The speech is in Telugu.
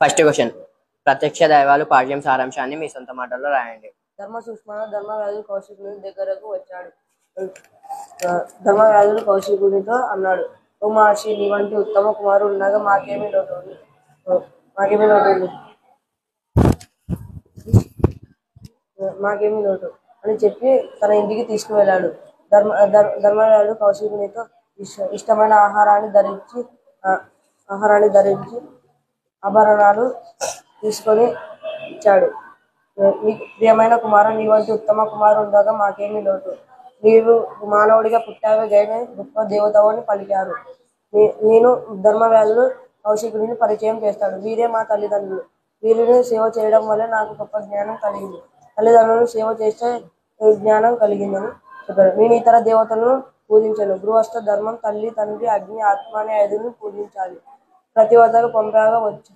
ఫస్ట్ క్వశ్చన్, ప్రత్యక్ష దైవాలు పాఠ్యం సారాంశాన్ని మీ సొంత మాటల్లో రాయండి. ధర్మ సూక్ష్మ ధర్మవ్యాధుడు కౌశికుని దగ్గరకు వచ్చాడు. ధర్మవ్యాధుడు కౌశికునితో అన్నాడు, ఓ మహర్షి, నీ వంటి ఉత్తమ కుమారుడు ఉండగా మాకేమీ లోటు ఉంది అని చెప్పి తన ఇంటికి తీసుకువెళ్ళాడు. ధర్మవ్యాధుడు కౌశికునితో ఇష్టమైన ఆహారాన్ని ధరించి ఆభరణాలు తీసుకొని ఇచ్చాడు. ప్రియమైన కుమార, నీ వంటి ఉత్తమ కుమారు ఉండగా మాకేమీ లోటు. నీవు మానవుడిగా పుట్టావే గాని గొప్ప దేవతవని పలికారు. నేను ధర్మవ్యాధుడు కౌశికుడిని పరిచయం చేస్తాడు. వీరే మా తల్లిదండ్రులు. వీరిని సేవ చేయడం వల్ల నాకు గొప్ప జ్ఞానం కలిగింది. తల్లిదండ్రులను సేవ చేస్తే జ్ఞానం కలిగిందని చెప్పారు. నేను ఇతర దేవతలను పూజించను. గృహస్థ ధర్మం తల్లి, తండ్రి, అగ్ని, ఆత్మ అనే 5 పూజించాలి. ప్రతివతకు పంపాగా వచ్చి